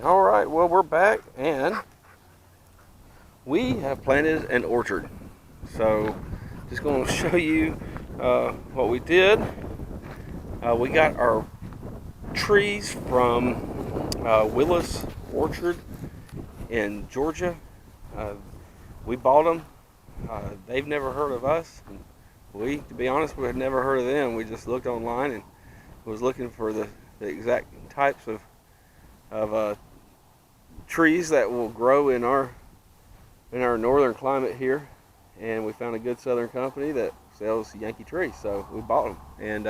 All right, well, we're back and we have planted an orchard. So, just going to show you what we did. We got our trees from Willis Orchard in Georgia. Uh, we bought them. They've never heard of us. To be honest, we had never heard of them. We just looked online and was looking for the exact types of trees that will grow in our northern climate here, and we found a good southern company that sells Yankee trees, so we bought them, and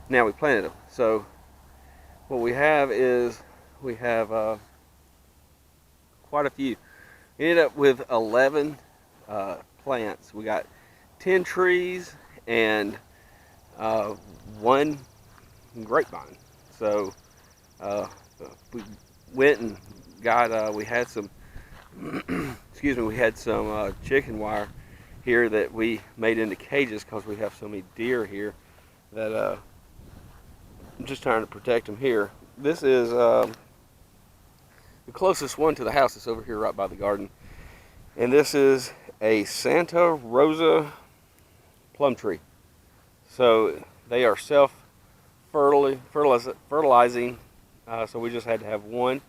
now we planted them. So what we have is we have quite a few. We ended up with 11 plants. We got 10 trees and uh, one grapevine. So uh, we went and got. We had some excuse me, we had some chicken wire here that we made into cages because we have so many deer here that I'm just trying to protect them here. This is the closest one to the house. It's over here right by the garden. And this is a Santa Rosa plum tree. So they are self-fertilizing, so we just had to have one.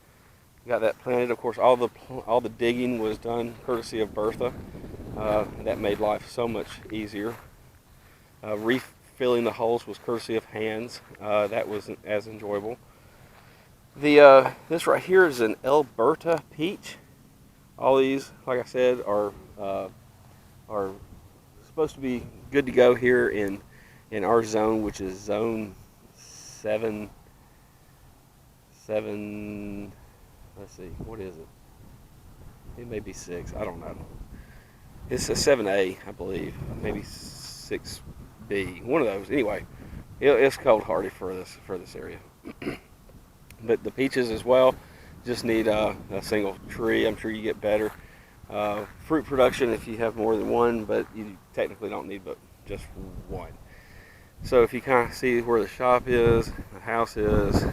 Got that planted. Of course, all the digging was done courtesy of Bertha. That made life so much easier. Refilling the holes was courtesy of Hans. That wasn't as enjoyable. This right here is an Alberta peach. All these, like I said, are supposed to be good to go here in our zone, which is zone 7. Let's see, what is it? It may be 6. I don't know. It's a 7A, I believe. Maybe 6B. One of those. Anyway, it's cold hardy for this area. But the peaches as well just need a single tree. I'm sure you get better fruit production if you have more than one, but you technically don't need but just one. So if you kind of see where the shop is, the house is,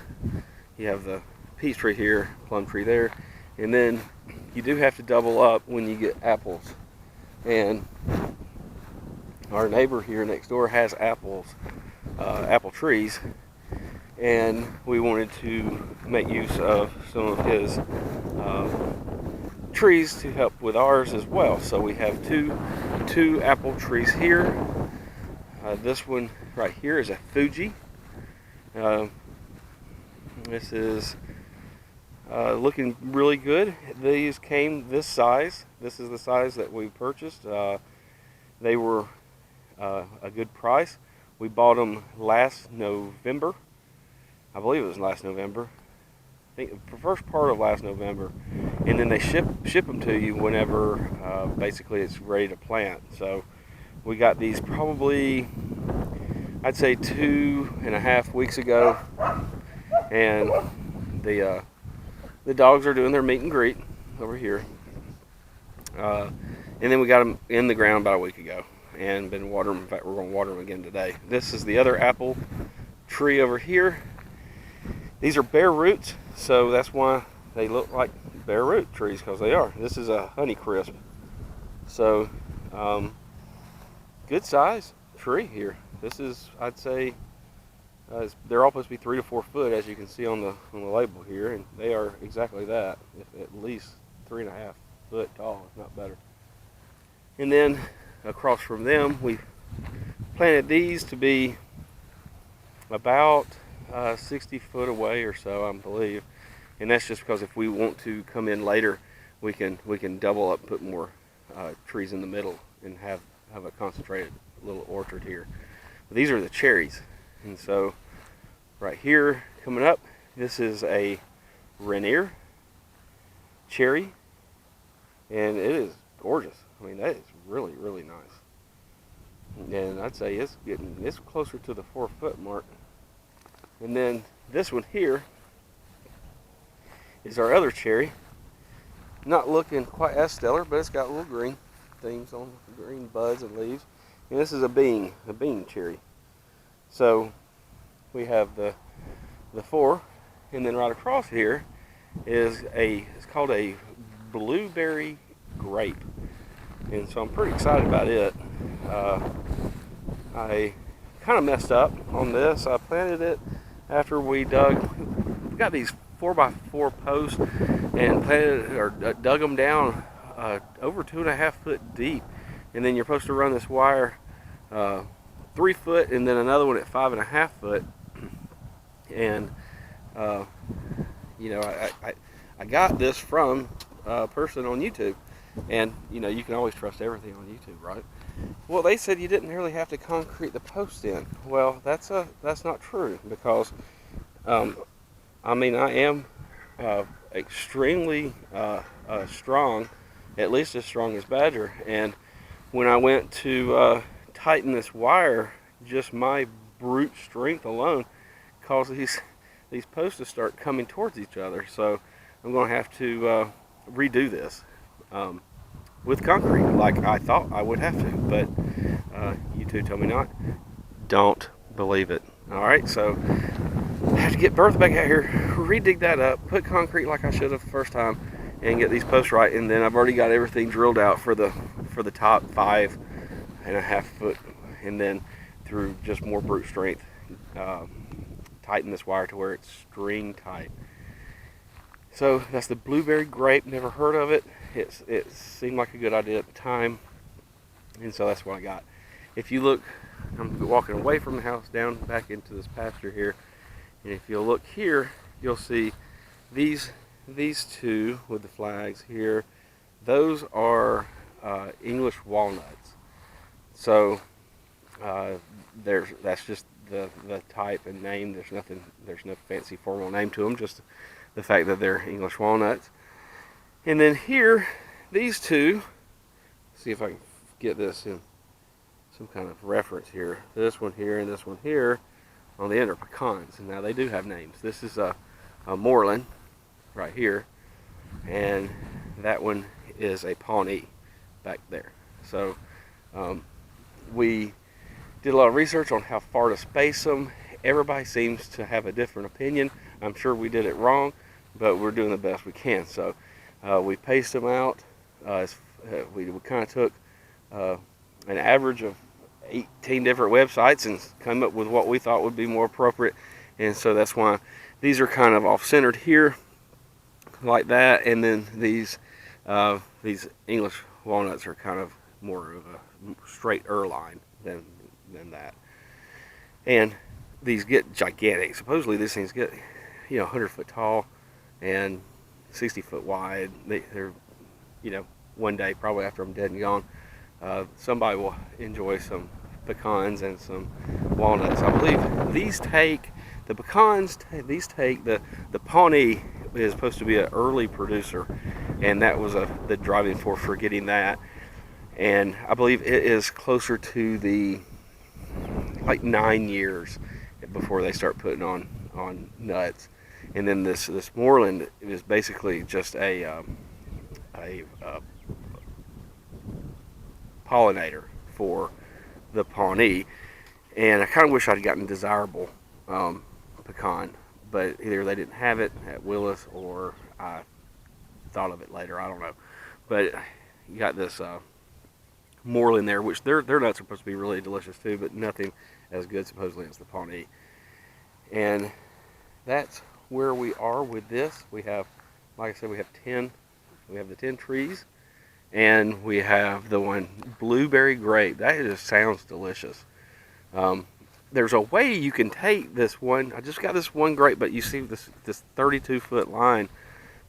you have the peach tree here, plum tree there, and then you do have to double up when you get apples. And our neighbor here next door has apple trees, and we wanted to make use of some of his trees to help with ours as well. So we have two apple trees here. This one right here is a Fuji. This is looking really good. These came this size. This is the size that we purchased. They were a good price. We bought them last November. I believe it was last November. I think the first part of last November, and then they ship them to you whenever basically it's ready to plant. So we got these probably, I'd say 2.5 weeks ago, and the dogs are doing their meet and greet over here. And then we got them in the ground about a week ago and been watering them. In fact, we're going to water them again today. This is the other apple tree over here. These are bare roots, so that's why they look like bare root trees, because they are. This is a Honeycrisp. So, good size tree here. This is, I'd say, they're all supposed to be 3 to 4 foot, as you can see on the label here, and they are exactly that, at least 3.5 foot tall, if not better. And then across from them, we planted these to be about 60 foot away or so, I believe. And that's just because if we want to come in later, we can double up, put more trees in the middle, and have a concentrated little orchard here. But these are the cherries, and so right here coming up, this is a Rainier cherry, and it is gorgeous. I mean, that is really, really nice. And I'd say it's closer to the 4 foot mark. And then this one here is our other cherry. Not looking quite as stellar, but it's got little green things on, green buds and leaves. And this is a bean cherry. So we have the 4, and then right across here it's called a blueberry grape, and so I'm pretty excited about it. I kind of messed up on this. I planted it after we got these 4x4 posts and planted or dug them down over 2.5 foot deep, and then you're supposed to run this wire 3 foot and then another one at 5.5 foot. And uh, I got this from a person on YouTube, and you can always trust everything on YouTube, right? Well, they said you didn't really have to concrete the post in. Well, that's not true, because I am extremely strong, at least as strong as Badger. And when I went to tighten this wire, just my brute strength alone caused these posts to start coming towards each other. So I'm going to have to redo this with concrete, like I thought I would have to, but YouTube told me not. Don't believe it. All right, so I have to get Bertha back out here, redig that up, put concrete like I should have the first time, and get these posts right. And then I've already got everything drilled out for the top 5.5 foot, and then through just more brute strength, tighten this wire to where it's string tight. So that's the blueberry grape. Never heard of it. It seemed like a good idea at the time, and so that's what I got. If you look, I'm walking away from the house down back into this pasture here, and if you'll look here, you'll see these two with the flags here. Those are English walnuts. So that's just the type and name. There's no fancy formal name to them, just the fact that they're English walnuts. And then here, these two, see if I can get this in some kind of reference here. This one here and this one here on the end are pecans, and now they do have names. This is a Moreland right here, and that one is a Pawnee back there. So we did a lot of research on how far to space them. Everybody seems to have a different opinion. I'm sure we did it wrong, but we're doing the best we can. So we paced them out. We kind of took an average of 18 different websites and came up with what we thought would be more appropriate. And so that's why these are kind of off-centered here, like that. And then these English walnuts are kind of more of a straighter line than that. And these get gigantic. Supposedly these things get 100 foot tall and 60 foot wide. They're one day, probably after I'm dead and gone, somebody will enjoy some pecans and some walnuts. I believe these take the pecans. These take the Pawnee is supposed to be an early producer, and that was the driving force for getting that. And I believe it is closer to the 9 years before they start putting on nuts. And then this Moreland is basically just a pollinator for the Pawnee. And I kind of wish I'd gotten desirable pecan, but either they didn't have it at Willis or I thought of it later. I don't know. But you got this Moreland there, which their nuts are supposed to be really delicious too, but nothing as good supposedly as the Pawnee. And that's where we are with this. We have, like I said, we have the 10 trees, and we have the one blueberry grape. That just sounds delicious. There's a way you can take this one. I just got this one grape, but you see this 32-foot line,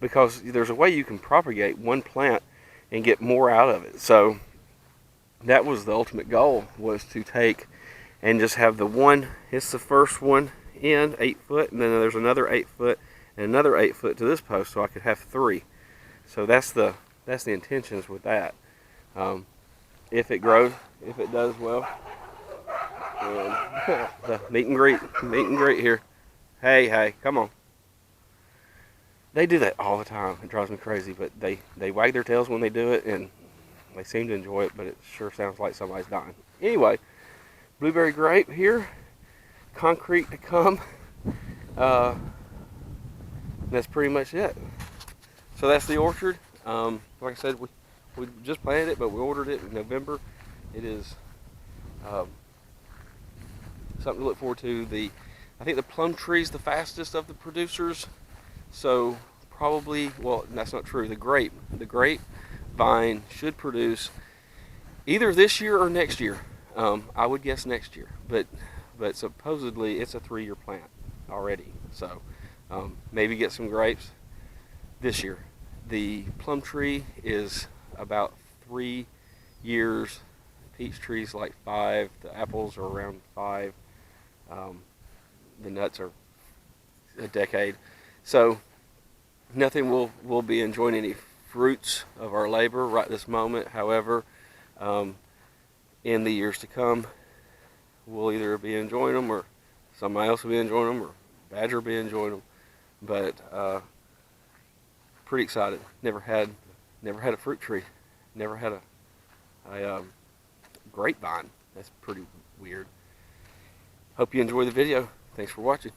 because there's a way you can propagate one plant and get more out of it. So that was the ultimate goal, was to take and just have the one. It's the first one in 8 foot, and then there's another 8 foot and another 8 foot to this post, so I could have 3. So that's the intentions with that. If it grows, if it does well, and the meet and greet here. Hey, come on. They do that all the time. It drives me crazy, but they wag their tails when they do it, and they seem to enjoy it, but it sure sounds like somebody's dying. Anyway, blueberry grape here, concrete to come. that's pretty much it. So that's the orchard. Like I said, we just planted it, but we ordered it in November. It is something to look forward to. I think the plum tree is the fastest of the producers. So probably, well, that's not true. The grape vine should produce either this year or next year. I would guess next year, but supposedly it's a 3-year plant already. So maybe get some grapes this year. The plum tree is about 3 years. Peach tree's like 5. The apples are around 5. The nuts are a decade. So nothing will be enjoying any fruits of our labor right this moment. However, in the years to come, we'll either be enjoying them, or somebody else will be enjoying them, or Badger will be enjoying them. But pretty excited. Never had a fruit tree. Never had a grapevine. That's pretty weird. Hope you enjoy the video. Thanks for watching.